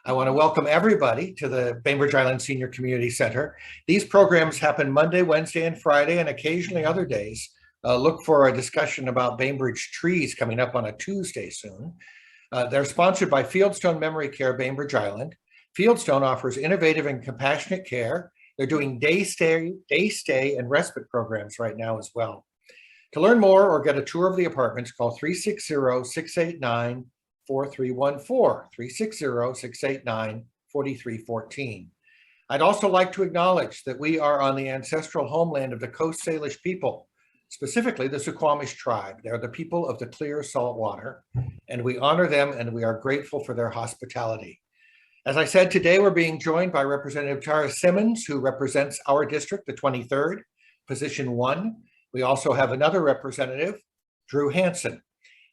I want to welcome everybody to the Bainbridge Island Senior Community Center. These programs happen Monday, Wednesday, and Friday, and occasionally other days. Look for a discussion about Bainbridge trees coming up on a Tuesday soon. They're sponsored by Fieldstone Memory Care Bainbridge Island. Fieldstone offers innovative and compassionate care. They're doing day stay, and respite programs right now as well. To learn more or get a tour of the apartments, call 360-689-4314, 360-689-4314. I'd also like to acknowledge that we are on the ancestral homeland of the Coast Salish people, specifically the Suquamish tribe. They're the people of the clear salt water, and we honor them and we are grateful for their hospitality. As I said, today we're being joined by Representative Tarra Simmons, who represents our district, the 23rd, position 1. We also have another representative, Drew Hansen.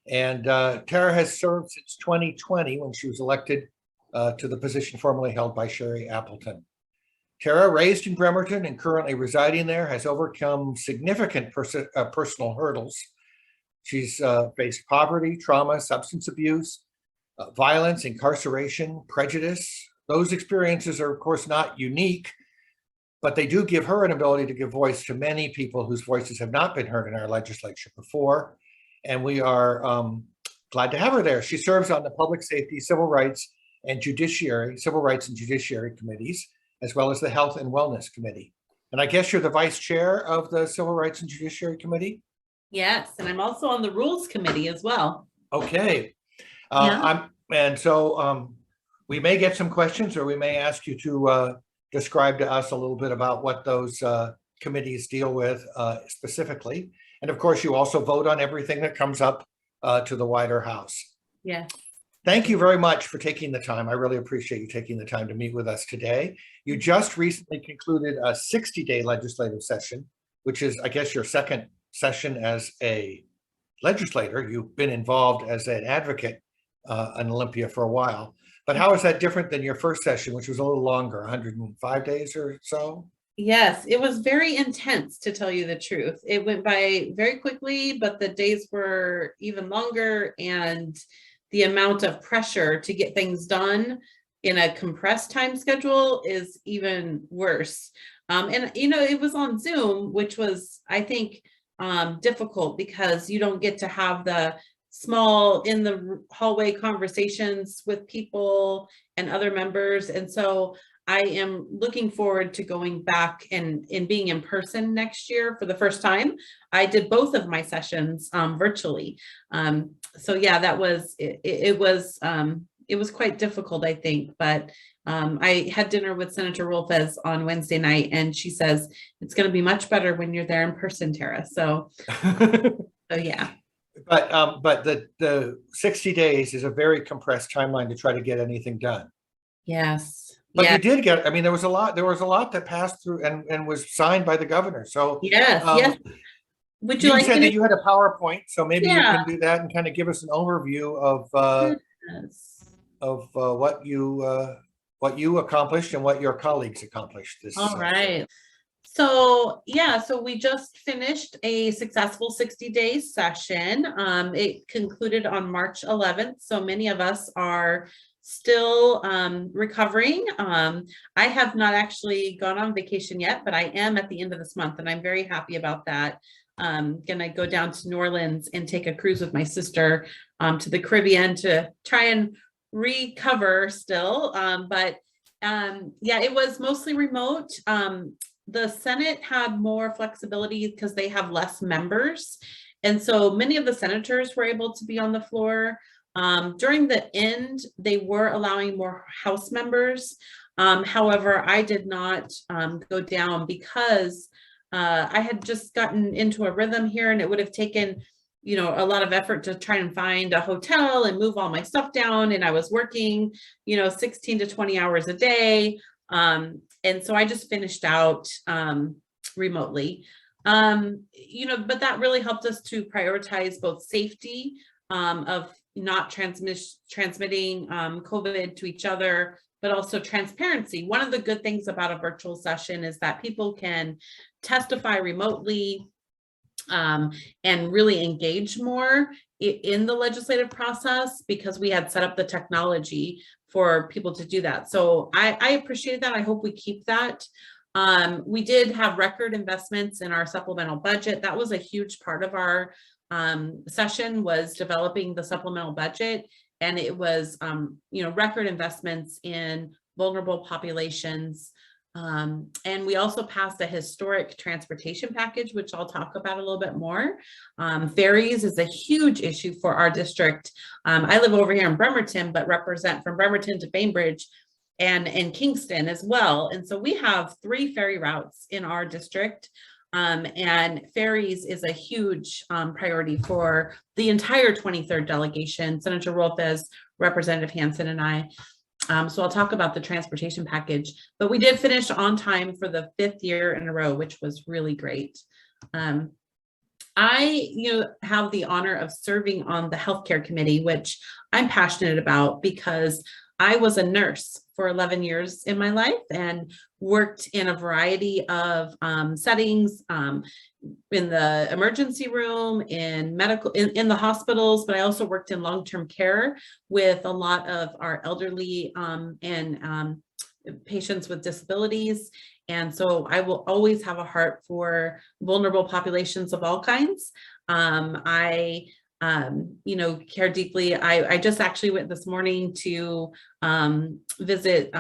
And Tarra has served since 2020 when she was elected to the position formerly held by Sherry Appleton. Tarra, raised in Bremerton and currently residing there, has overcome significant personal hurdles. She's faced poverty, trauma, substance abuse, violence, incarceration, prejudice. Those experiences are, of course, not unique, but they do give her an ability to give voice to many people whose voices have not been heard in our legislature before. And we are glad to have her there. She serves on the Public Safety, Civil Rights and Judiciary Committees, as well as the Health and Wellness Committee. And I guess you're the vice chair of the Civil Rights and Judiciary Committee? Yes, and I'm also on the Rules Committee as well. Okay. We may get some questions, or we may ask you to describe to us a little bit about what those committees deal with specifically. And of course, you also vote on everything that comes up to the wider House. Yeah. Thank you very much for taking the time. I really appreciate you taking the time to meet with us today. You just recently concluded a 60-day legislative session, which is, I guess, your second session as a legislator. You've been involved as an advocate in Olympia for a while. But how is that different than your first session, which was a little longer, 105 days or so? Yes, it was very intense, to tell you the truth. It went by very quickly, but the days were even longer, and the amount of pressure to get things done in a compressed time schedule is even worse. And, you know, it was on Zoom, which was, I think, difficult because you don't get to have the small in the hallway conversations with people and other members. And so I am looking forward to going back and being in person next year for the first time. I did both of my sessions virtually. So yeah, that was, it was quite difficult, I think, but I had dinner with Senator Wolfez on Wednesday night, and she says, it's going to be much better when you're there in person, Tarra. So, so yeah. But the 60 days is a very compressed timeline to try to get anything done. Yes. But you did get, I mean, there was a lot that passed through and was signed by the governor. So yes. Would you like said to that you had a PowerPoint, so maybe you can do that and kind of give us an overview of what you accomplished and what your colleagues accomplished this. All right. So yeah, so we just finished a successful 60-day session. It concluded on March 11th. So many of us are still recovering. I have not actually gone on vacation yet, but I am at the end of this month, and I'm very happy about that. Gonna go down to New Orleans and take a cruise with my sister to the Caribbean to try and recover still. Yeah, it was mostly remote. The Senate had more flexibility because they have less members. And so many of the senators were able to be on the floor. During the end, they were allowing more House members. However, I did not go down because I had just gotten into a rhythm here, and it would have taken, you know, a lot of effort to try and find a hotel and move all my stuff down. And I was working, you know, 16 to 20 hours a day. And so I just finished out remotely, you know, but that really helped us to prioritize both safety of not transmitting COVID to each other, but also transparency. One of the good things about a virtual session is that people can testify remotely and really engage more in the legislative process, because we had set up the technology for people to do that. So I appreciate that. I hope we keep that. We did have record investments in our supplemental budget. That was a huge part of our session, was developing the supplemental budget. And it was, record investments in vulnerable populations. And we also passed a historic transportation package, which I'll talk about a little bit more. Ferries is a huge issue for our district. I live over here in Bremerton, but represent from Bremerton to Bainbridge and Kingston as well. And so we have 3 ferry routes in our district. And ferries is a huge priority for the entire 23rd delegation, Senator Rolfes, Representative Hansen, and I. So I'll talk about the transportation package, but we did finish on time for the 5th year in a row, which was really great. I have the honor of serving on the healthcare committee, which I'm passionate about because I was a nurse for 11 years in my life and worked in a variety of settings, in the emergency room, in medical, in the hospitals, but I also worked in long-term care with a lot of our elderly and patients with disabilities. And so I will always have a heart for vulnerable populations of all kinds. I care deeply. I just actually went this morning to visit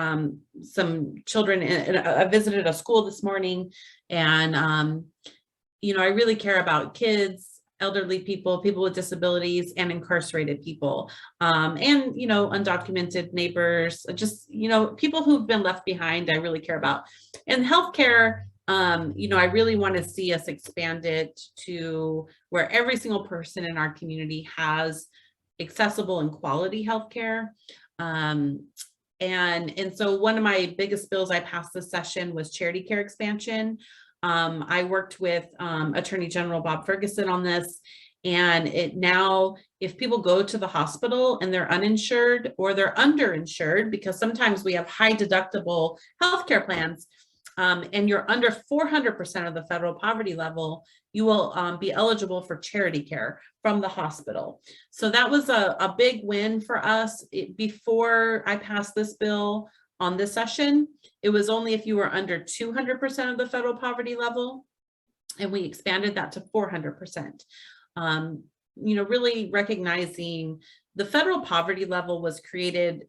some children, and I visited a school this morning, and I really care about kids, elderly people, people with disabilities, and incarcerated people, and undocumented neighbors, just people who've been left behind. I really care about. And healthcare, I really want to see us expand it to where every single person in our community has accessible and quality healthcare. And so one of my biggest bills I passed this session was charity care expansion. I worked with Attorney General Bob Ferguson on this, and it now, if people go to the hospital and they're uninsured or they're underinsured, because sometimes we have high deductible healthcare plans, and you're under 400% of the federal poverty level, you will be eligible for charity care from the hospital. So that was a big win for us. Before I passed this bill on this session, it was only if you were under 200% of the federal poverty level, and we expanded that to 400%. Really recognizing the federal poverty level was created,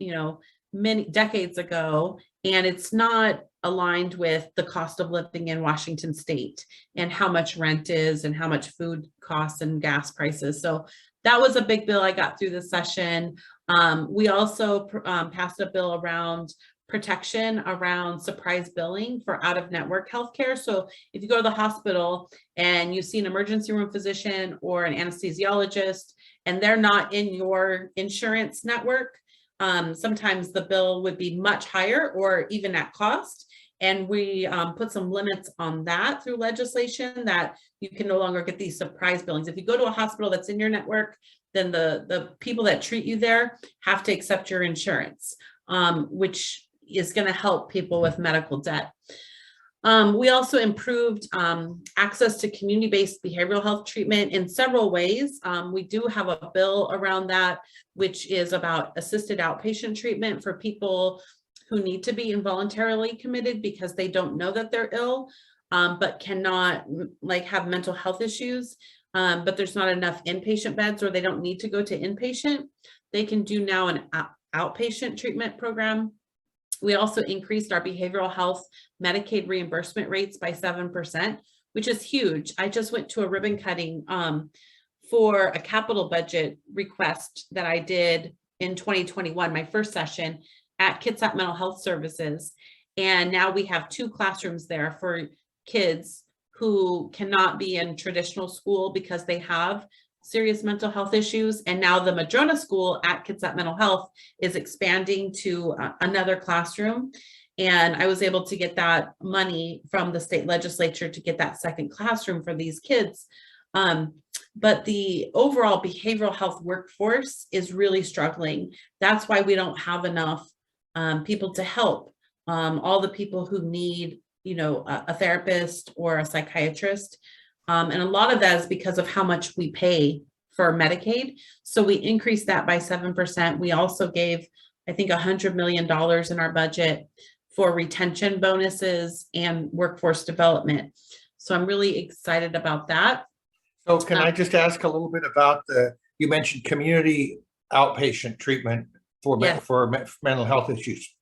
many decades ago, and it's not aligned with the cost of living in Washington state and how much rent is and how much food costs and gas prices. So that was a big bill I got through this session. We also passed a bill around protection around surprise billing for out-of-network healthcare. So if you go to the hospital and you see an emergency room physician or an anesthesiologist, and they're not in your insurance network, sometimes the bill would be much higher or even at cost. And we put some limits on that through legislation, that you can no longer get these surprise billings. If you go to a hospital that's in your network, then the people that treat you there have to accept your insurance, which is going to help people with medical debt. We also improved access to community-based behavioral health treatment in several ways. We do have a bill around that, which is about assisted outpatient treatment for people who need to be involuntarily committed because they don't know that they're ill, but cannot have mental health issues, but there's not enough inpatient beds, or they don't need to go to inpatient. They can do now an outpatient treatment program. We also increased our behavioral health Medicaid reimbursement rates by 7%, which is huge. I just went to a ribbon cutting for a capital budget request that I did in 2021, my first session at Kitsap Mental Health Services. And now we have 2 classrooms there for kids who cannot be in traditional school because they have serious mental health issues. And now the Madrona School at Kitsap Mental Health is expanding to another classroom. And I was able to get that money from the state legislature to get that second classroom for these kids. But the overall behavioral health workforce is really struggling. That's why we don't have enough people to help all the people who need, a therapist or a psychiatrist. And a lot of that is because of how much we pay for Medicaid. So we increased that by 7%. We also gave I think, $100 million in our budget for retention bonuses and workforce development. So I'm really excited about that. So can I just ask a little bit about you mentioned community outpatient treatment for Yes. mental health issues.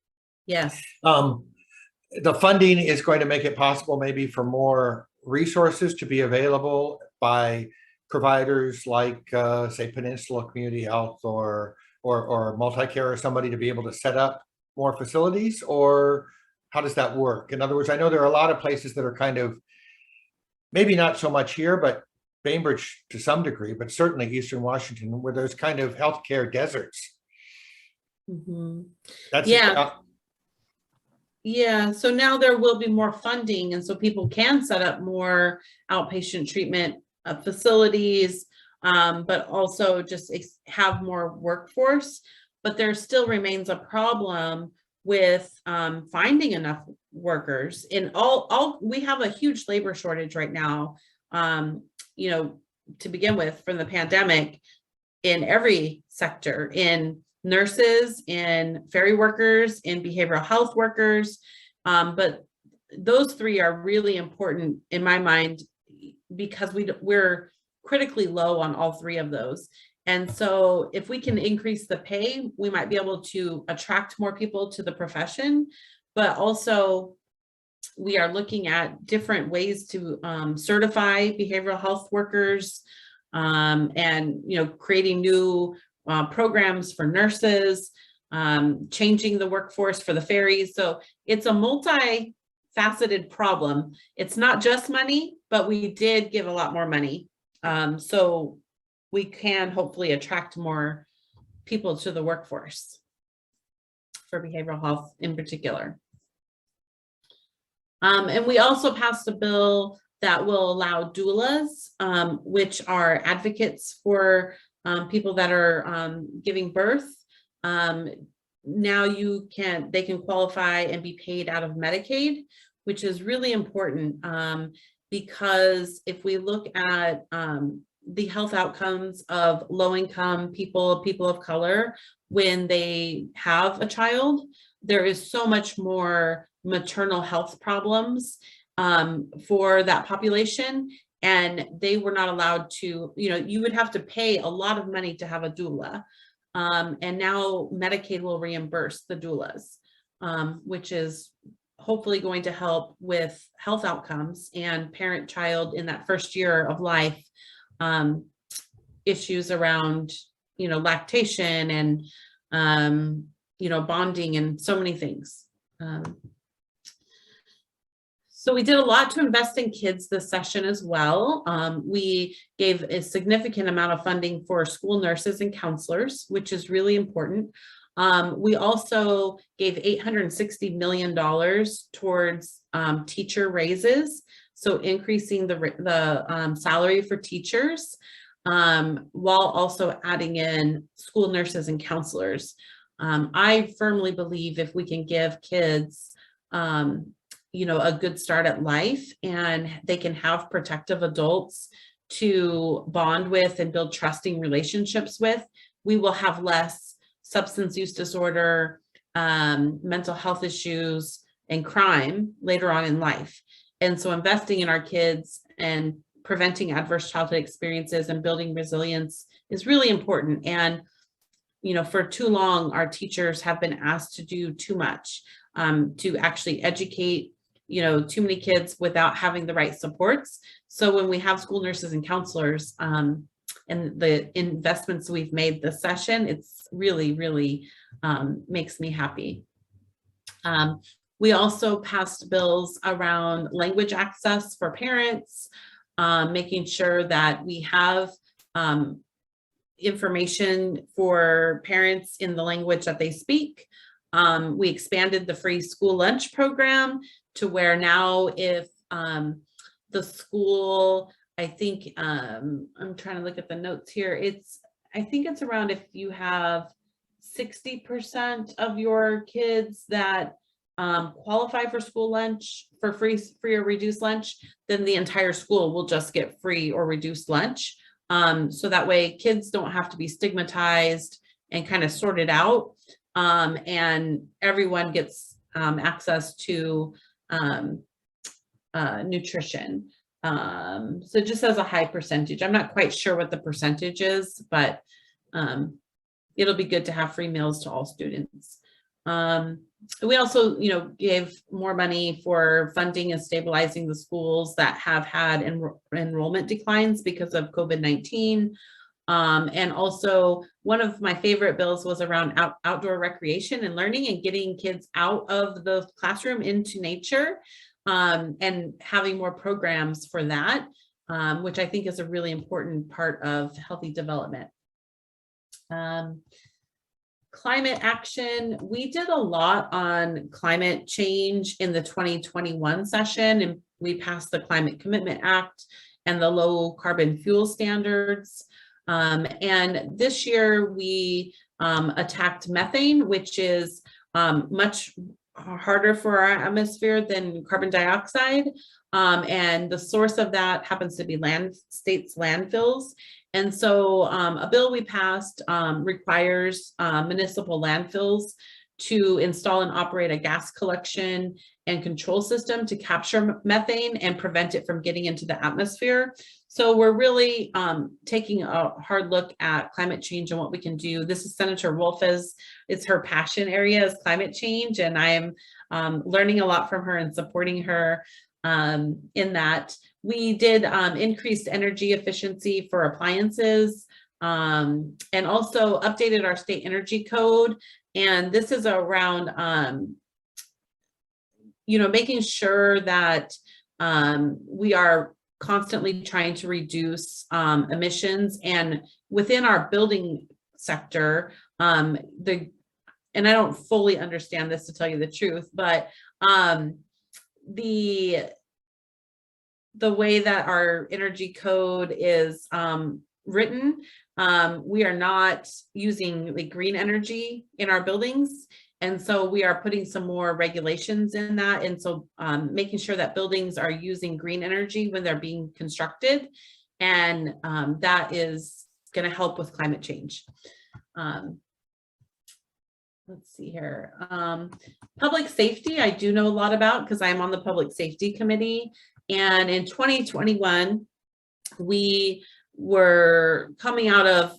Yes. The funding is going to make it possible maybe for more resources to be available by providers like, say, Peninsula Community Health or Multicare or somebody to be able to set up more facilities, or how does that work? In other words, I know there are a lot of places that are kind of, maybe not so much here, but Bainbridge to some degree, but certainly Eastern Washington, where there's kind of healthcare deserts. Mhm. That's Yeah. Yeah, so now there will be more funding, and so people can set up more outpatient treatment facilities, but also just have more workforce. But there still remains a problem with finding enough workers. In all, we have a huge labor shortage right now. You know, to begin with, from the pandemic, in every sector, in nurses, in ferry workers, in behavioral health workers. But those three are really important in my mind because we're critically low on all three of those. And so if we can increase the pay, we might be able to attract more people to the profession, but also we are looking at different ways to certify behavioral health workers, and, you know, creating new programs for nurses, changing the workforce for the ferries. So it's a multifaceted problem. It's not just money, but we did give a lot more money. So we can hopefully attract more people to the workforce for behavioral health in particular. And we also passed a bill that will allow doulas, which are advocates for people that are giving birth. Now they can qualify and be paid out of Medicaid, which is really important, because if we look at the health outcomes of low-income people of color, when they have a child, there is so much more maternal health problems for that population. And they were not allowed to, you know, you would have to pay a lot of money to have a doula. And now Medicaid will reimburse the doulas, which is hopefully going to help with health outcomes and parent-child in that first year of life, issues around, you know, lactation and, you know, bonding and so many things. So we did a lot to invest in kids this session as well. We gave a significant amount of funding for school nurses and counselors, which is really important. We also gave $860 million towards teacher raises, so increasing the salary for teachers, while also adding in school nurses and counselors. I firmly believe if we can give kids you know, a good start at life, and they can have protective adults to bond with and build trusting relationships with, we will have less substance use disorder, mental health issues, and crime later on in life. And so investing in our kids and preventing adverse childhood experiences and building resilience is really important. And, you know, for too long, our teachers have been asked to do too much, to actually educate, you know, too many kids without having the right supports. So when we have school nurses and counselors, and the investments we've made this session, it's really, really makes me happy. We also passed bills around language access for parents, making sure that we have information for parents in the language that they speak. We expanded the free school lunch program to where now if the school, I think, I'm trying to look at the notes here. I think it's around if you have 60% of your kids that qualify for school lunch, for free or reduced lunch, then the entire school will just get free or reduced lunch. So that way kids don't have to be stigmatized and kind of sorted out. and everyone gets access to nutrition. So just as a high percentage, I'm not quite sure what the percentage is, but it'll be good to have free meals to all students. We also, gave more money for funding and stabilizing the schools that have had enrollment declines because of COVID-19. And also one of my favorite bills was around outdoor recreation and learning and getting kids out of the classroom into nature, and having more programs for that, which I think is a really important part of healthy development. Climate action, we did a lot on climate change in the 2021 session, and we passed the Commitment Act and the low carbon fuel standards. And this year we attacked methane, which is much harder for our atmosphere than carbon dioxide. And the source of that happens to be states' landfills. And so a bill we passed requires municipal landfills to install and operate a gas collection and control system to capture methane and prevent it from getting into the atmosphere. So we're really taking a hard look at climate change and what we can do. This is Senator Wolf's, it's her passion area is climate change, and I am learning a lot from her and supporting her in that. We did increased energy efficiency for appliances, and also updated our state energy code. And this is around, making sure that we are constantly trying to reduce emissions. And within our building sector, and I don't fully understand this, to tell you the truth, but the way that our energy code is written, we are not using like green energy in our buildings. And so we are putting some more regulations in that. And so making sure that buildings are using green energy when they're being constructed. And that is going to help with climate change. Let's see here. Public safety, I do know a lot about because I'm on the public safety committee. And in 2021, we were coming out of,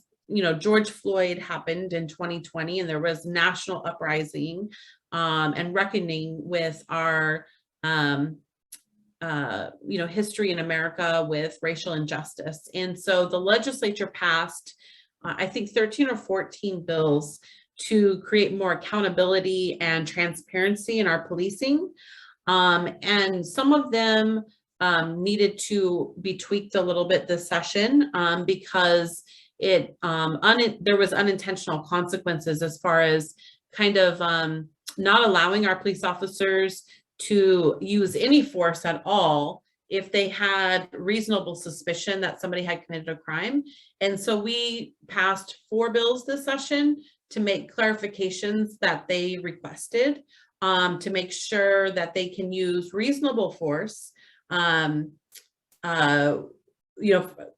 George Floyd happened in 2020, and there was national uprising and reckoning with our, history in America with racial injustice. And so the legislature passed, I think 13 or 14 bills to create more accountability and transparency in our policing. And some of them needed to be tweaked a little bit this session because there was unintentional consequences as far as kind of not allowing our police officers to use any force at all if they had reasonable suspicion that somebody had committed a crime. And so we passed 4 bills this session to make clarifications that they requested, to make sure that they can use reasonable force,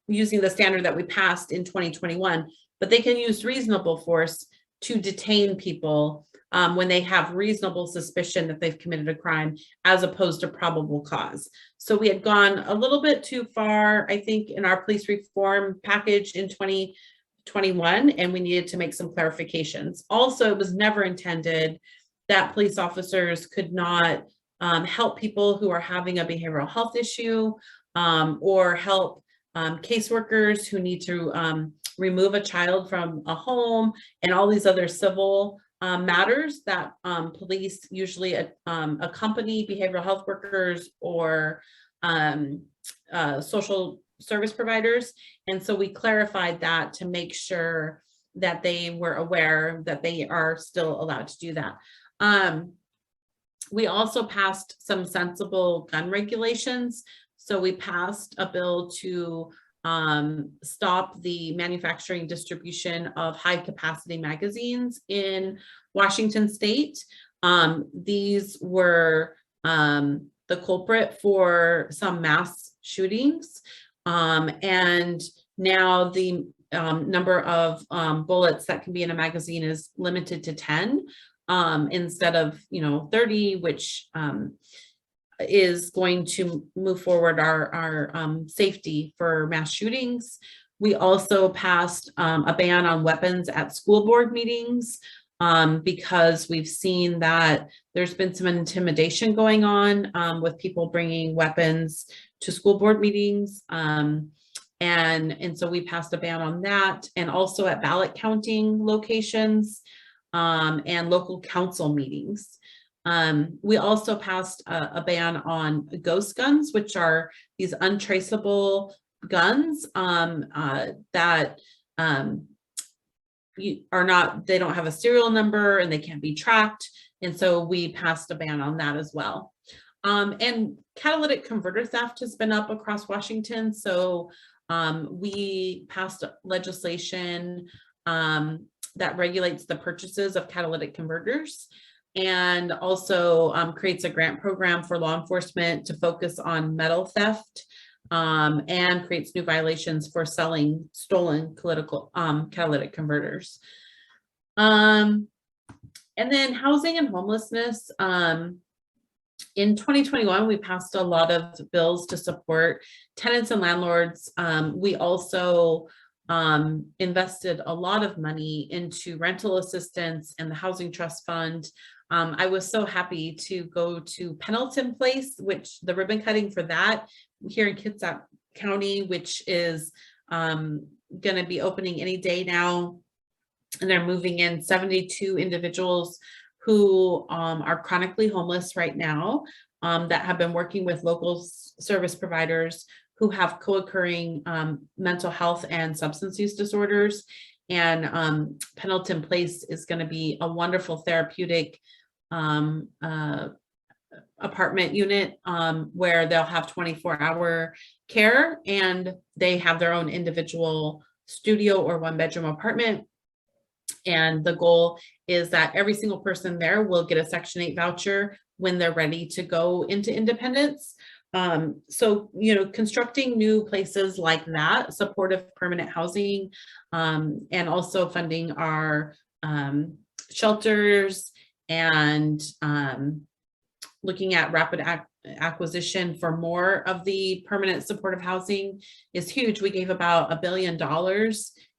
using the standard that we passed in 2021, but they can use reasonable force to detain people when they have reasonable suspicion that they've committed a crime, as opposed to probable cause. So we had gone a little bit too far, I think, in our police reform package in 2021, and we needed to make some clarifications. Also, it was never intended that police officers could not help people who are having a behavioral health issue, or help caseworkers who need to remove a child from a home, and all these other civil matters that police usually accompany behavioral health workers or social service providers. And so we clarified that to make sure that they were aware that they are still allowed to do that. We also passed some sensible gun regulations. So we passed a bill to stop the manufacturing distribution of high capacity magazines in Washington state. These were the culprit for some mass shootings. And now the number of bullets that can be in a magazine is limited to 10 instead of 30, which is going to move forward our safety for mass shootings. We also passed a ban on weapons at school board meetings because we've seen that there's been some intimidation going on with people bringing weapons to school board meetings. And so we passed a ban on that, and also at ballot counting locations and local council meetings. We also passed a ban on ghost guns, which are these untraceable guns that they don't have a serial number and they can't be tracked. And so we passed a ban on that as well. And catalytic converter theft has been up across Washington. So we passed legislation that regulates the purchases of catalytic converters, and also creates a grant program for law enforcement to focus on metal theft, and creates new violations for selling stolen catalytic converters. And then housing and homelessness. In 2021, we passed a lot of bills to support tenants and landlords. We also invested a lot of money into rental assistance and the Housing Trust Fund. I was so happy to go to Pendleton Place, which the ribbon cutting for that here in Kitsap County, which is going to be opening any day now. And they're moving in 72 individuals who are chronically homeless right now, that have been working with local service providers who have co-occurring mental health and substance use disorders. And Pendleton Place is going to be a wonderful therapeutic apartment unit where they'll have 24-hour care, and they have their own individual studio or one-bedroom apartment. And the goal is that every single person there will get a Section 8 voucher when they're ready to go into independence. So, constructing new places like that, supportive permanent housing, and also funding our shelters, and looking at rapid acquisition for more of the permanent supportive housing is huge. We gave about $1 billion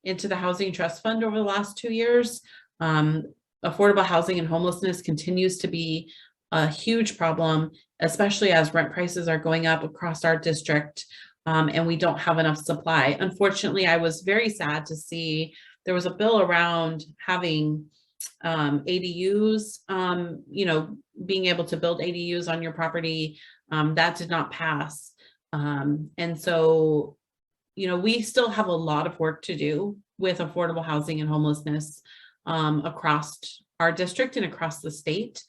into the Housing Trust Fund over the last 2 years. Affordable housing and homelessness continues to be a huge problem, especially as rent prices are going up across our district, and we don't have enough supply. Unfortunately, I was very sad to see there was a bill around having ADUs, being able to build ADUs on your property. That did not pass. And so, we still have a lot of work to do with affordable housing and homelessness across our district and across the state.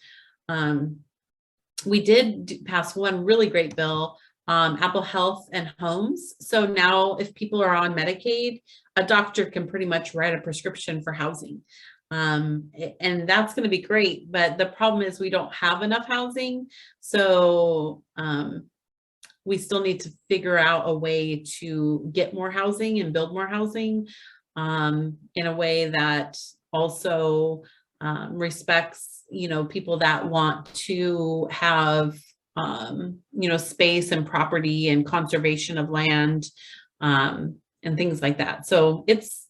We did pass one really great bill, Apple Health and Homes. So now if people are on Medicaid, a doctor can pretty much write a prescription for housing. And that's going to be great. But the problem is we don't have enough housing. So we still need to figure out a way to get more housing and build more housing in a way that also respects, people that want to have, space and property and conservation of land and things like that. So it's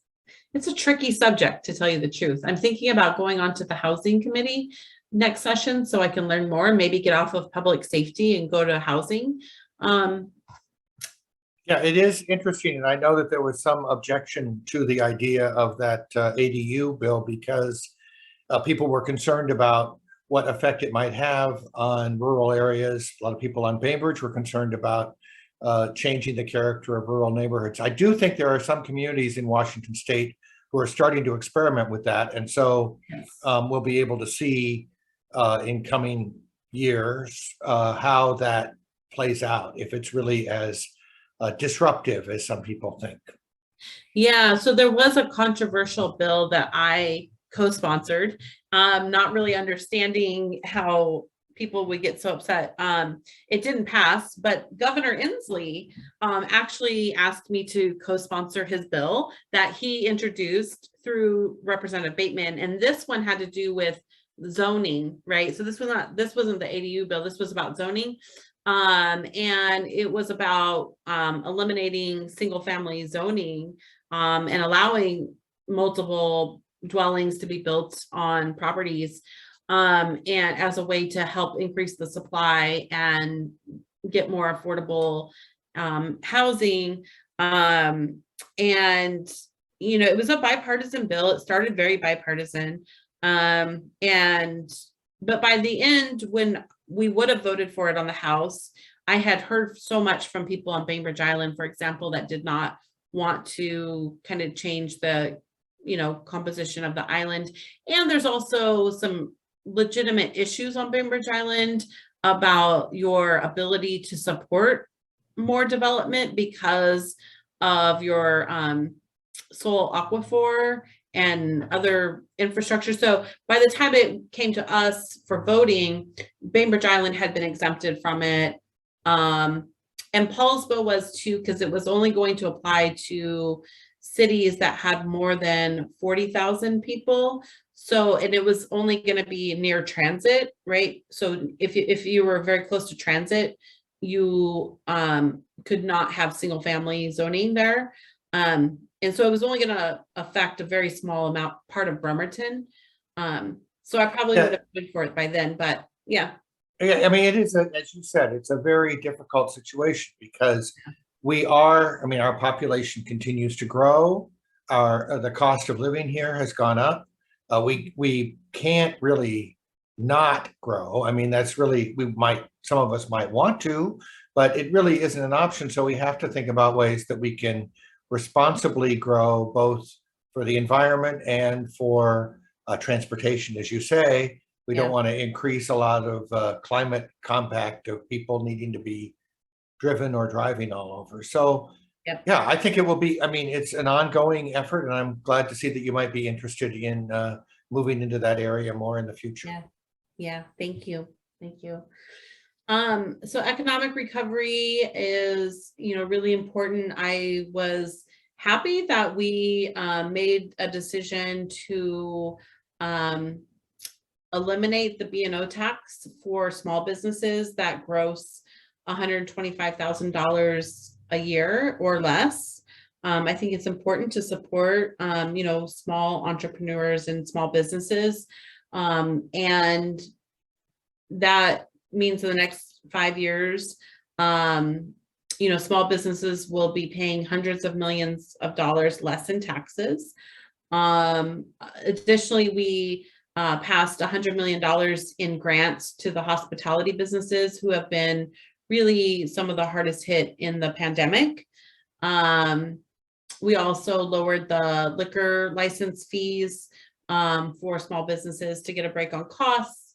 a tricky subject, to tell you the truth. I'm thinking about going on to the housing committee next session so I can learn more, maybe get off of public safety and go to housing. Yeah, it is interesting. And I know that there was some objection to the idea of that ADU bill because people were concerned about what effect it might have on rural areas. A lot of people on Bainbridge were concerned about changing the character of rural neighborhoods. I do think there are some communities in Washington state who are starting to experiment with that. And so we'll be able to see in coming years how that plays out, if it's really as disruptive as some people think. Yeah, so there was a controversial bill that I co-sponsored, not really understanding how people would get so upset. It didn't pass, but Governor Inslee actually asked me to co-sponsor his bill that he introduced through Representative Bateman. And this one had to do with zoning, right? So this wasn't the ADU bill. This was about zoning. And it was about eliminating single family zoning and allowing multiple dwellings to be built on properties, and as a way to help increase the supply and get more affordable housing. And it was a bipartisan bill. It started very bipartisan, but by the end, when we would have voted for it on the House, I had heard so much from people on Bainbridge Island, for example, that did not want to kind of change the composition of the island. And there's also some legitimate issues on Bainbridge Island about your ability to support more development because of your soil aquifer and other infrastructure. So by the time it came to us for voting, Bainbridge Island had been exempted from it. And Paulsville was too, because it was only going to apply to cities that had more than 40,000 people. So, and it was only going to be near transit, right? So if you were very close to transit, you could not have single family zoning there. And so it was only going to affect a very small part of Bremerton. So I probably would have been for it by then, but yeah. Yeah, I mean, it is, as you said, it's a very difficult situation because our population continues to grow. The cost of living here has gone up. We can't really not grow. I mean, that's really, some of us might want to, but it really isn't an option. So we have to think about ways that we can responsibly grow, both for the environment and for transportation. As you say, we don't want to increase a lot of climate compact of people needing to be driven or driving all over. So yeah, I think it will be, it's an ongoing effort, and I'm glad to see that you might be interested in moving into that area more in the future. Yeah, thank you. So economic recovery is, really important. I was happy that we made a decision to eliminate the B&O tax for small businesses that gross $125,000 a year or less. I think it's important to support, small entrepreneurs and small businesses. And that means in the next 5 years, small businesses will be paying hundreds of millions of dollars less in taxes. Additionally, we passed $100 million in grants to the hospitality businesses who have been really some of the hardest hit in the pandemic. We also lowered the liquor license fees for small businesses to get a break on costs.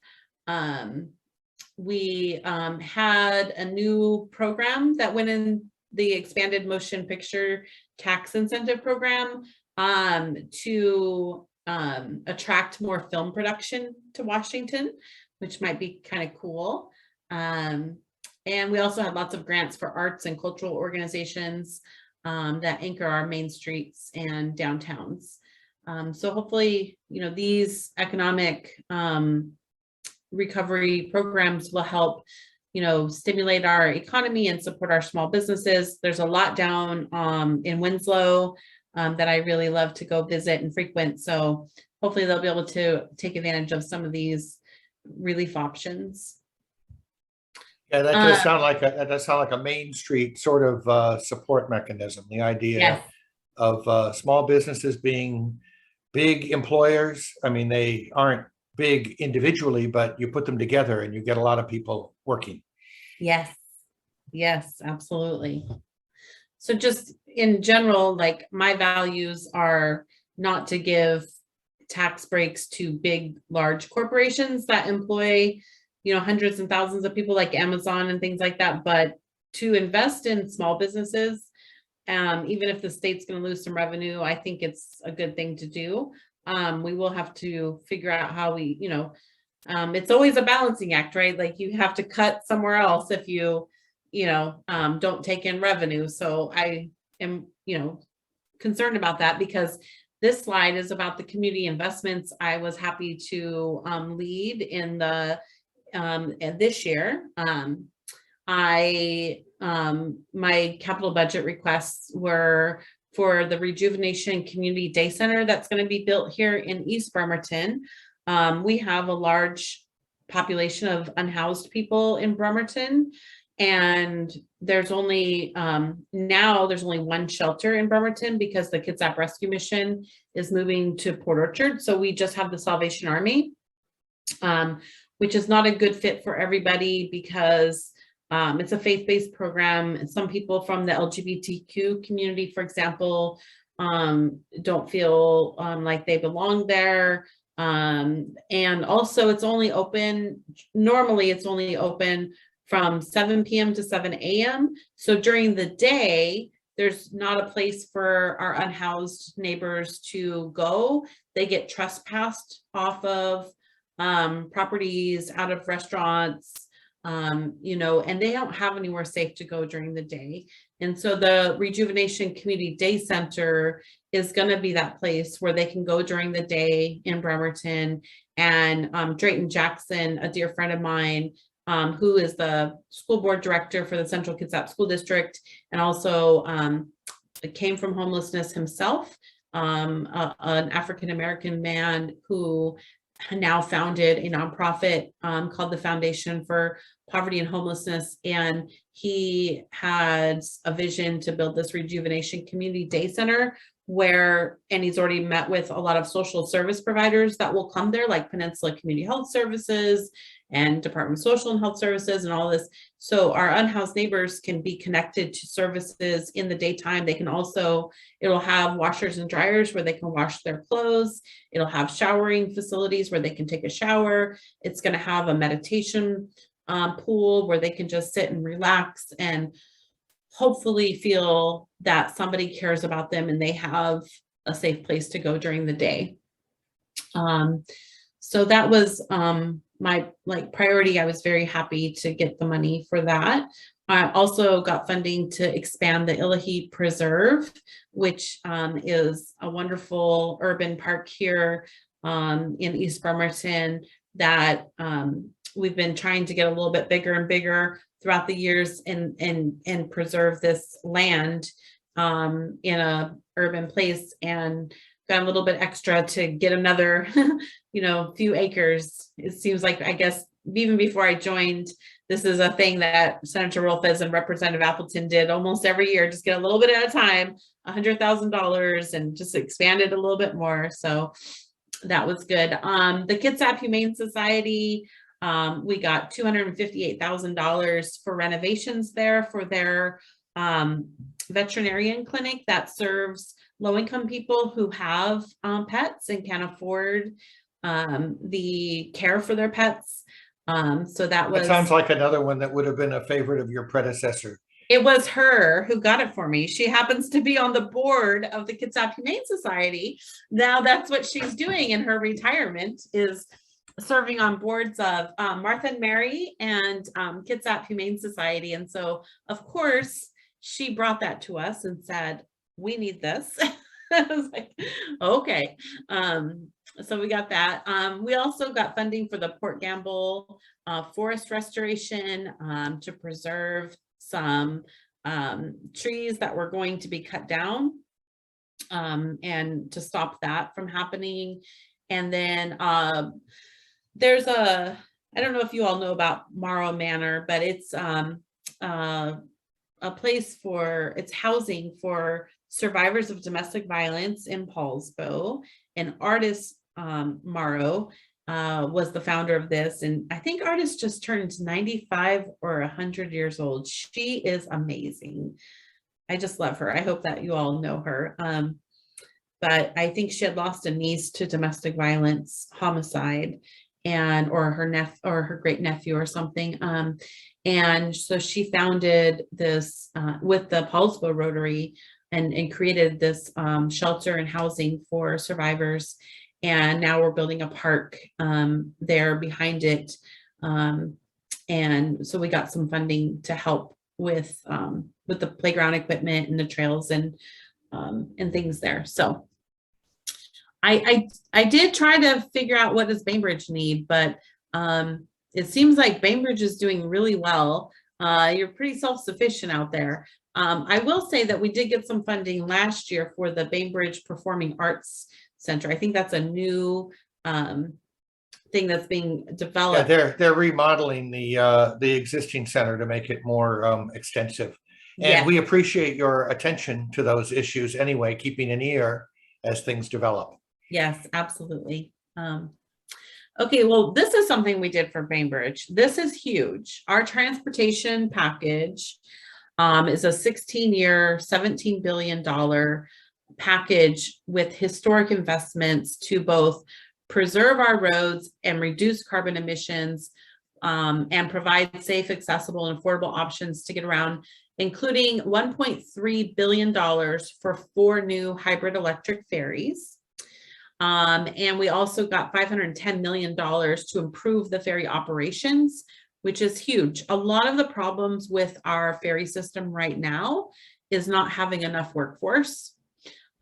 We had a new program that went in the expanded motion picture tax incentive program to attract more film production to Washington, which might be kind of cool. And we also had lots of grants for arts and cultural organizations that anchor our main streets and downtowns. So hopefully, these economic recovery programs will help, stimulate our economy and support our small businesses. There's a lot down in Winslow that I really love to go visit and frequent. So hopefully they'll be able to take advantage of some of these relief options. Yeah, that does sound like a Main Street sort of support mechanism. The idea of small businesses being big employers. I mean, they aren't big individually, but you put them together and you get a lot of people working. Yes, absolutely. So just in general, like my values are not to give tax breaks to big, large corporations that employ, hundreds and thousands of people like Amazon and things like that, but to invest in small businesses, even if the state's going to lose some revenue, I think it's a good thing to do. We will have to figure out how we, it's always a balancing act, right? Like you have to cut somewhere else if you don't take in revenue. So I am, concerned about that, because this slide is about the community investments I was happy to lead in the this year. My capital budget requests were for the Rejuvenation Community Day Center that's going to be built here in East Bremerton. We have a large population of unhoused people in Bremerton, and there's only now there's only one shelter in Bremerton because the Kitsap Rescue Mission is moving to Port Orchard. So we just have the Salvation Army, which is not a good fit for everybody because it's a faith-based program. And some people from the LGBTQ community, for example, don't feel like they belong there. And also it's only open, normally it's only open from 7 p.m. to 7 a.m. So during the day, there's not a place for our unhoused neighbors to go. They get trespassed off of properties, out of restaurants, and they don't have anywhere safe to go during the day. And so the Rejuvenation Community Day Center is going to be that place where they can go during the day in Bremerton. And Drayton Jackson, a dear friend of mine, who is the school board director for the Central Kitsap School District, and also came from homelessness himself, an African-American man who now founded a nonprofit called the Foundation for Poverty and Homelessness. And he had a vision to build this Rejuvenation Community Day Center and he's already met with a lot of social service providers that will come there, like Peninsula Community Health Services and Department of Social and Health Services and all this. So our unhoused neighbors can be connected to services in the daytime. They can also, it'll have washers and dryers where they can wash their clothes. It'll have showering facilities where they can take a shower. It's going to have a meditation pool where they can just sit and relax and hopefully feel that somebody cares about them and they have a safe place to go during the day. So that was my priority. I was very happy to get the money for that. I also got funding to expand the Illahee Preserve, which is a wonderful urban park here in East Bremerton that we've been trying to get a little bit bigger and bigger throughout the years and preserve this land in a urban place, and got a little bit extra to get another few acres. It seems like, I guess, even before I joined, this is a thing that Senator Rolfes and Representative Appleton did almost every year, just get a little bit at a time, $100,000, and just expand it a little bit more. So that was good. The Kitsap Humane Society, we got $258,000 for renovations there for their veterinarian clinic that serves low-income people who have pets and can't afford the care for their pets. So that sounds like another one that would have been a favorite of your predecessor. It was her who got it for me. She happens to be on the board of the Kitsap Humane Society. Now that's what she's doing in her retirement, is serving on boards of Martha and Mary and Kitsap Humane Society. And so, of course, she brought that to us and said, we need this. I was like, okay. So we got that. We also got funding for the Port Gamble forest restoration to preserve some trees that were going to be cut down and to stop that from happening. And then there's I don't know if you all know about Morrow Manor, but it's a place for, it's housing for survivors of domestic violence in Paulsbo. And Artist Morrow was the founder of this. And I think Artist just turned 95 or 100 years old. She is amazing. I just love her. I hope that you all know her. But I think she had lost a niece to domestic violence, homicide, and or her great nephew or something. And so she founded this with the Paulsbo Rotary and created this shelter and housing for survivors. And now we're building a park there behind it. And so we got some funding to help with the playground equipment and the trails and things there. So I did try to figure out what does Bainbridge need, but it seems like Bainbridge is doing really well. You're pretty self-sufficient out there. I will say that we did get some funding last year for the Bainbridge Performing Arts Center. I think that's a new thing that's being developed. Yeah, they're remodeling the existing center to make it more extensive. And Yes. we appreciate your attention to those issues anyway, keeping an ear as things develop. Yes, absolutely. Okay, well, this is something we did for Bainbridge. This is huge. Our transportation package is a 16-year, $17 billion package with historic investments to both preserve our roads and reduce carbon emissions, and provide safe, accessible, and affordable options to get around, including $1.3 billion for 4 new hybrid electric ferries. And we also got $510 million to improve the ferry operations, which is huge. A lot of the problems with our ferry system right now is not having enough workforce,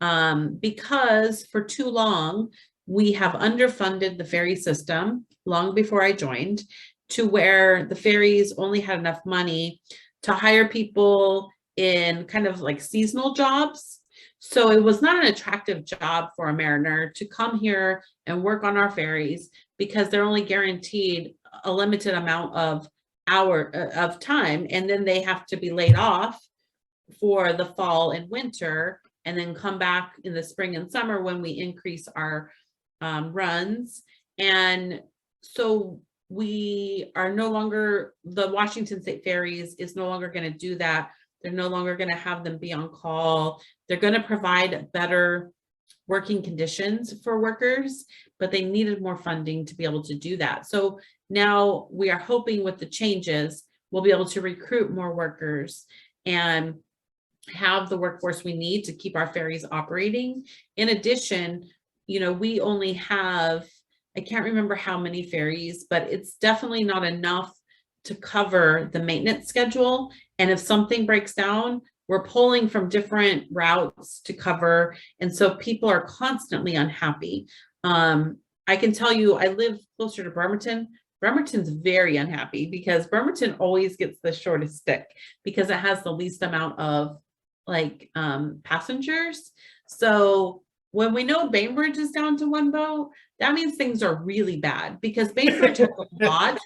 because for too long, we have underfunded the ferry system long before I joined, to where the ferries only had enough money to hire people in kind of like seasonal jobs. So it was not an attractive job for a mariner to come here and work on our ferries, because they're only guaranteed a limited amount of time, and then they have to be laid off for the fall and winter, and then come back in the spring and summer when we increase our runs. And so we are no longer, the Washington State Ferries is no longer going to do that. They're no longer going to have them be on call. They're going to provide better working conditions for workers, but they needed more funding to be able to do that. So now we are hoping with the changes, we'll be able to recruit more workers and have the workforce we need to keep our ferries operating. In addition, you know, we only have, I can't remember how many ferries, but it's definitely not enough to cover the maintenance schedule. And if something breaks down, we're pulling from different routes to cover. And so people are constantly unhappy. I can tell you, I live closer to Bremerton. Bremerton's very unhappy because Bremerton always gets the shortest stick because it has the least amount of passengers. So when we know Bainbridge is down to 1 boat, that means things are really bad, because Bainbridge has a lot.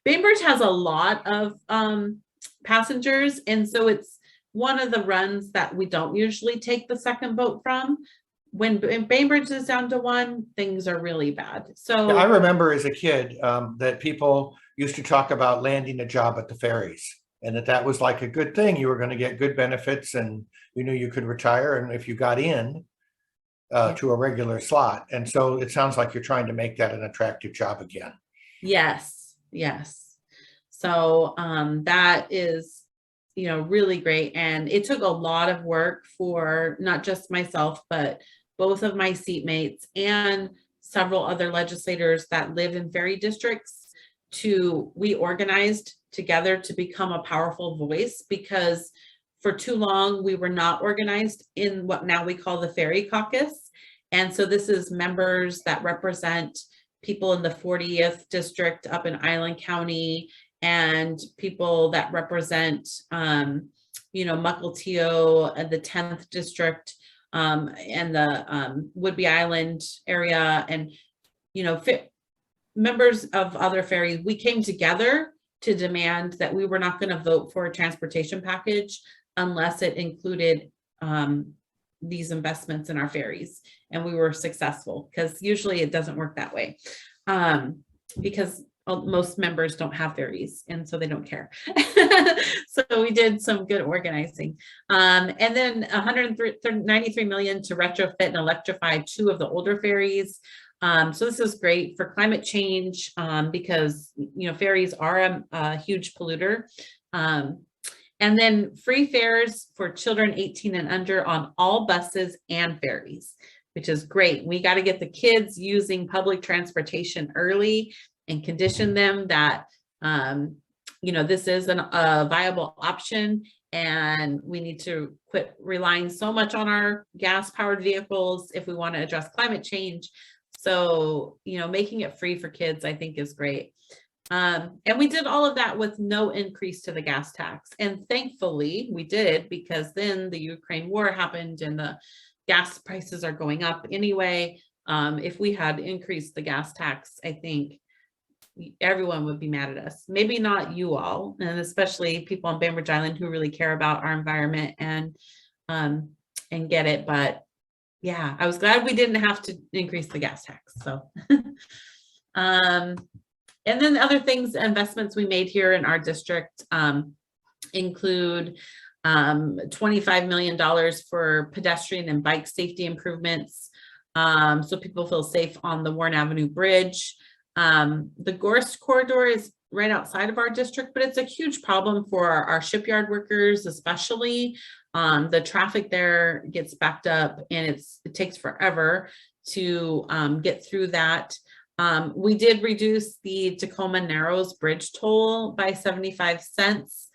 Bainbridge has a lot of passengers, and so it's one of the runs that we don't usually take the second boat from. When Bainbridge is down to 1, things are really bad. So yeah, I remember as a kid that people used to talk about landing a job at the ferries, and that was like a good thing. You were going to get good benefits, and you knew you could retire, and if you got in to a regular slot. And so it sounds like you're trying to make that an attractive job again. Yes, yes. So that is, you know, really great. And it took a lot of work for not just myself, but both of my seatmates and several other legislators that live in ferry districts we organized together to become a powerful voice, because for too long we were not organized in what now we call the Ferry Caucus. And so this is members that represent people in the 40th district up in Island County, and people that represent you know, Mukilteo and the 10th district and the Whidbey Island area, and you know, members of other ferries. We came together to demand that we were not going to vote for a transportation package unless it included these investments in our ferries. And we were successful, because usually it doesn't work that way, because most members don't have ferries, and so they don't care. So we did some good organizing. And then $193 million to retrofit and electrify 2 of the older ferries. So this is great for climate change, because, you know, ferries are a huge polluter. And then free fares for children 18 and under on all buses and ferries. which is great. We got to get the kids using public transportation early and condition them that, this is a viable option, and we need to quit relying so much on our gas-powered vehicles if we want to address climate change. So, making it free for kids, I think, is great. And we did all of that with no increase to the gas tax. And thankfully we did, because then the Ukraine war happened and the gas prices are going up anyway. If we had increased the gas tax, I think everyone would be mad at us. Maybe not you all, and especially people on Bainbridge Island who really care about our environment and get it. But yeah, I was glad we didn't have to increase the gas tax. So, and then the other things, investments we made here in our district include $25 million for pedestrian and bike safety improvements, so people feel safe on the Warren Avenue Bridge. The Gorst corridor is right outside of our district, but it's a huge problem for our shipyard workers, especially. The traffic there gets backed up, and it takes forever to get through that. We did reduce the Tacoma Narrows Bridge toll by 75 cents,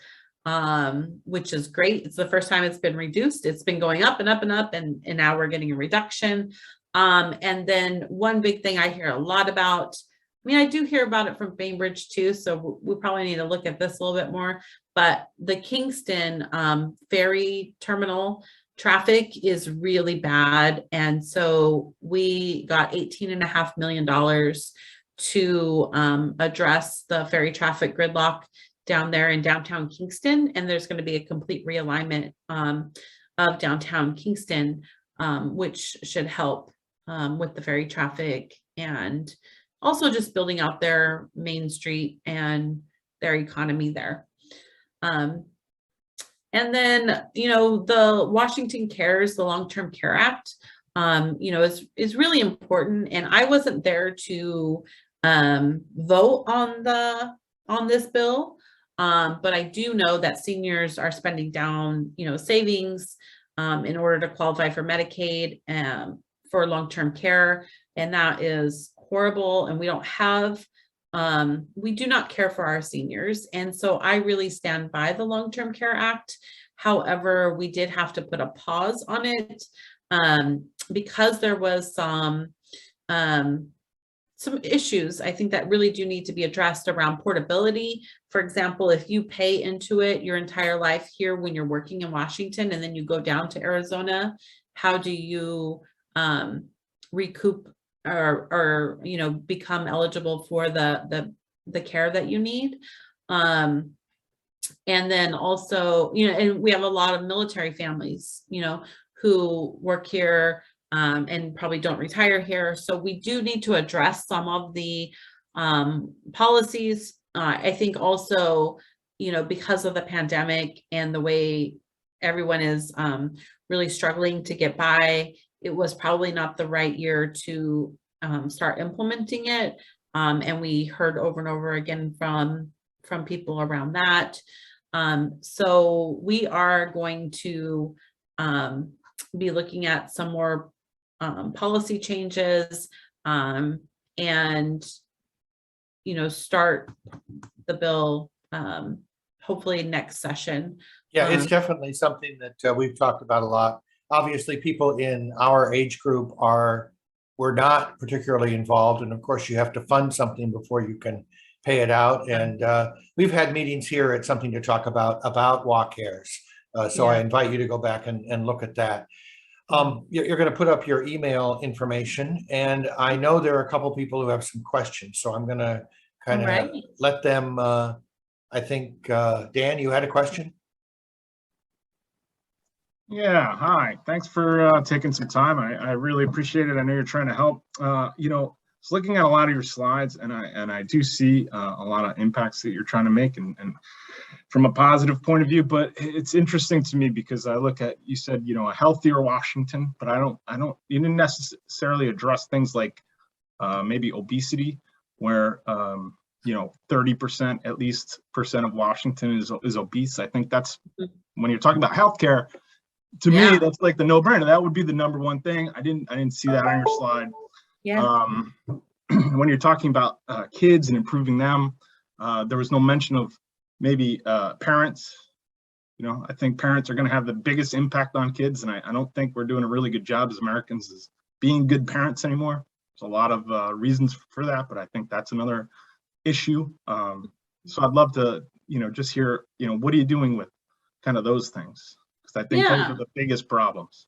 which is great. It's the first time it's been reduced. It's been going up and up and up, and now we're getting a reduction. And then one big thing I hear a lot about, I do hear about it from Bainbridge too, so we probably need to look at this a little bit more, but the Kingston ferry terminal traffic is really bad. And so we got $18.5 million to address the ferry traffic gridlock down there in downtown Kingston. And there's going to be a complete realignment of downtown Kingston, which should help with the ferry traffic, and also just building out their main street and their economy there. And then, the Washington Cares, the Long-Term Care Act, is really important. And I wasn't there to vote on this bill, but I do know that seniors are spending down, savings in order to qualify for Medicaid for long-term care, and that is horrible. And we don't have we do not care for our seniors. And so I really stand by the Long-Term Care Act. However, we did have to put a pause on it because there was some issues, I think, that really do need to be addressed around portability. For example, if you pay into it your entire life here when you're working in Washington, and then you go down to Arizona, how do you recoup or become eligible for the care that you need? And then also, and we have a lot of military families, who work here and probably don't retire here. So we do need to address some of the policies. I think also, because of the pandemic and the way everyone is really struggling to get by, it was probably not the right year to start implementing it. And we heard over and over again from people around that. So we are going to be looking at some more policy changes and, start the bill hopefully next session. Yeah, it's definitely something that we've talked about a lot. Obviously, people in our age group were not particularly involved. And of course, you have to fund something before you can pay it out. And we've had meetings here at Something to Talk about walk cares. So I invite you to go back and look at that. You're going to put up your email information, and I know there are a couple people who have some questions. So I'm going to kind of let them, I think, Dan, you had a question? Yeah, hi. Thanks for taking some time. I really appreciate it. I know you're trying to help. I was looking at a lot of your slides, and I do see a lot of impacts that you're trying to make, and from a positive point of view. But it's interesting to me because I look at, you said, a healthier Washington, but you didn't necessarily address things like maybe obesity, where 30% at least percent of Washington is obese. I think that's when you're talking about healthcare. to Yeah. me, that's like the no-brainer. That would be the number one thing. I didn't see that on your slide. Yeah. When you're talking about kids and improving them, there was no mention of maybe parents. You know, I think parents are going to have the biggest impact on kids, and I don't think we're doing a really good job as Americans as being good parents anymore. There's a lot of reasons for that, but I think that's another issue. So I'd love to, just hear, what are you doing with kind of those things? Because I think those are the biggest problems.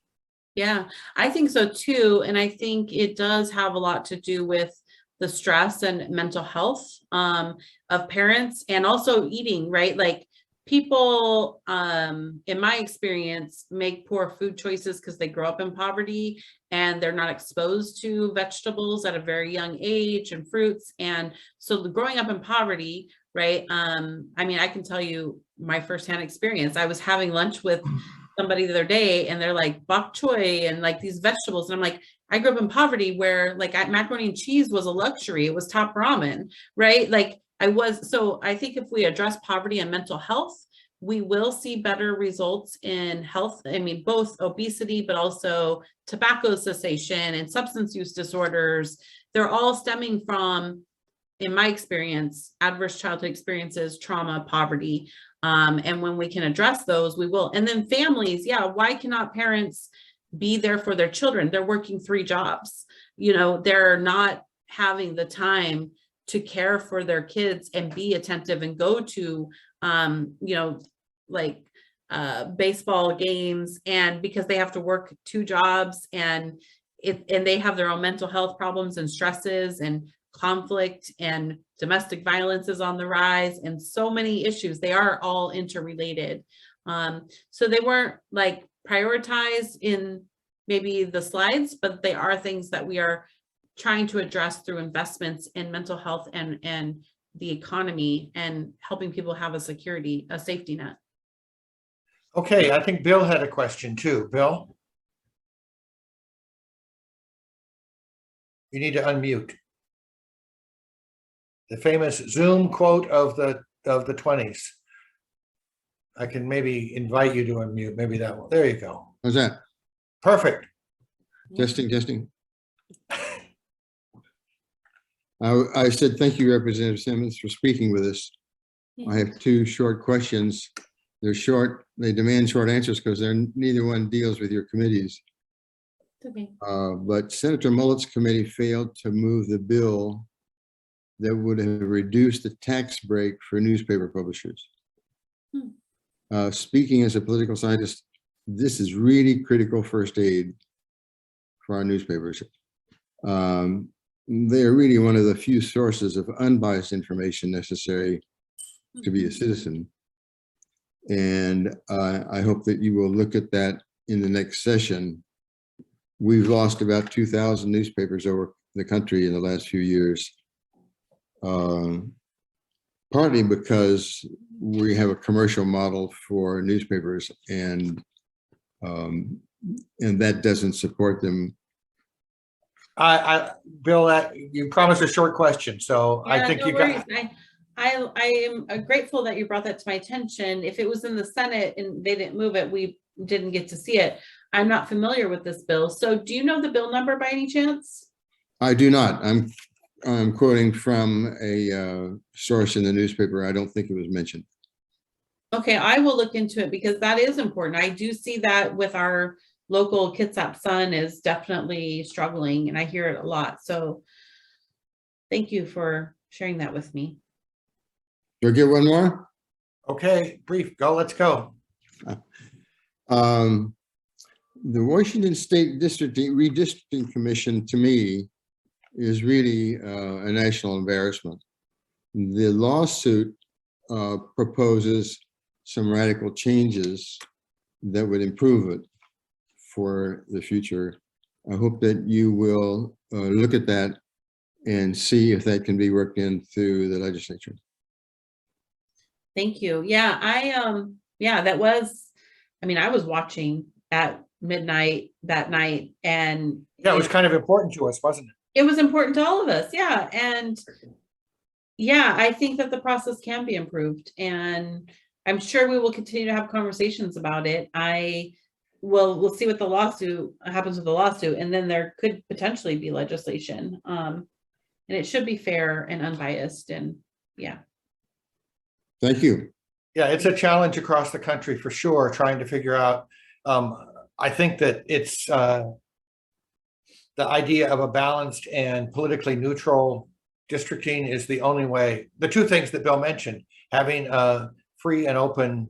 Yeah, I think so too. And I think it does have a lot to do with the stress and mental health of parents, and also eating, right? Like people, in my experience, make poor food choices because they grow up in poverty and they're not exposed to vegetables at a very young age and fruits. And so growing up in poverty, right? I mean, I can tell you my firsthand experience. I was having lunch with somebody the other day and they're like bok choy and like these vegetables. And I'm like, I grew up in poverty where like macaroni and cheese was a luxury. It was top ramen, right? Like so I think if we address poverty and mental health, we will see better results in health. I mean, both obesity, but also tobacco cessation and substance use disorders. They're all stemming from, in my experience, adverse childhood experiences, trauma, poverty. And when we can address those, we will. And then families, yeah, why cannot parents be there for their children? They're working 3 jobs. They're not having the time to care for their kids and be attentive and go to, baseball games, and because they have to work 2 jobs and they have their own mental health problems and stresses and conflict, and domestic violence is on the rise, and so many issues. They are all interrelated. So they weren't like prioritized in maybe the slides, but they are things that we are trying to address through investments in mental health and the economy, and helping people have a safety net. Okay, I think Bill had a question too. Bill? You need to unmute. The famous Zoom quote of the 20s. I can maybe invite you to unmute. Maybe that one. There you go. How's that? Perfect. Testing. I said, thank you, Representative Simmons, for speaking with us. Yeah. I have 2 short questions. They're short. They demand short answers because neither one deals with your committees. Okay. But Senator Mullet's committee failed to move the bill that would have reduced the tax break for newspaper publishers. Speaking as a political scientist, this is really critical first aid for our newspapers. They are really one of the few sources of unbiased information necessary to be a citizen. And I hope that you will look at that in the next session. We've lost about 2,000 newspapers over the country in the last few years, partly because we have a commercial model for newspapers, and that doesn't support them. Bill, you promised a short question, so Yeah, I think no you worries. got. I am grateful that you brought that to my attention. If it was in the Senate and they didn't move it, we didn't get to see it. I'm not familiar with this bill. So do you know the bill number by any chance? I do not. I'm quoting from a source in the newspaper. I don't think it was mentioned. Okay, I will look into it because that is important. I do see that with our local Kitsap Sun is definitely struggling, and I hear it a lot. So thank you for sharing that with me. Do I get one more? Okay, brief, let's go. The Washington State District Redistricting Commission, to me, is really a national embarrassment. The lawsuit proposes some radical changes that would improve it for the future. I hope that you will look at that and see if that can be worked in through the legislature. Thank you. Yeah, that was, I was watching at midnight that night, and Yeah, it was kind of important to us, wasn't it? it was important to all of us. Yeah. And yeah, I think that the process can be improved, and I'm sure we will continue to have conversations about it. we'll see what the lawsuit happens with the lawsuit, and then there could potentially be legislation. And it should be fair and unbiased, and yeah. Thank you. Yeah, it's a challenge across the country for sure, trying to figure out. I think that it's the idea of a balanced and politically neutral districting is the only way. The two things that Bill mentioned, having a free and open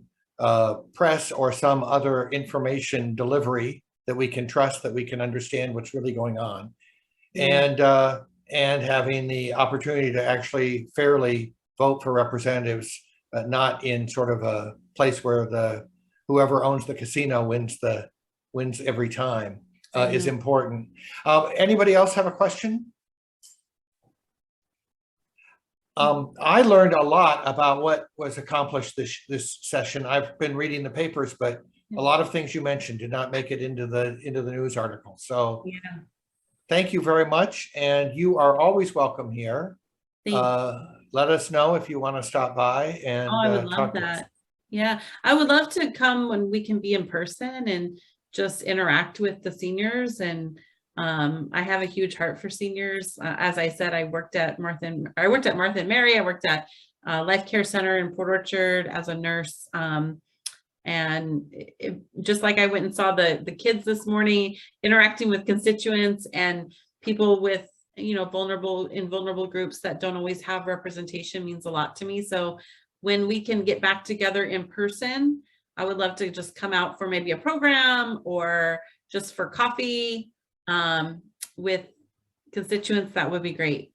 press or some other information delivery that we can trust, that we can understand what's really going on, and having the opportunity to actually fairly vote for representatives, not in sort of a place where whoever owns the casino wins every time, is important. Anybody else have a question? I learned a lot about what was accomplished this session. I've been reading the papers, but a lot of things you mentioned did not make it into the news article. So Yeah. thank you very much, and you are always welcome here. Let us know if you want to stop by and I would love talk to us. that. Yeah, I would love to come when we can be in person and just interact with the seniors. And I have a huge heart for seniors. As I said, I worked at Martha and Mary. I worked at Life Care Center in Port Orchard as a nurse. And just like I went and saw the kids this morning, interacting with constituents and people with, vulnerable groups that don't always have representation means a lot to me. So when we can get back together in person, I would love to just come out for maybe a program or just for coffee with constituents. That would be great.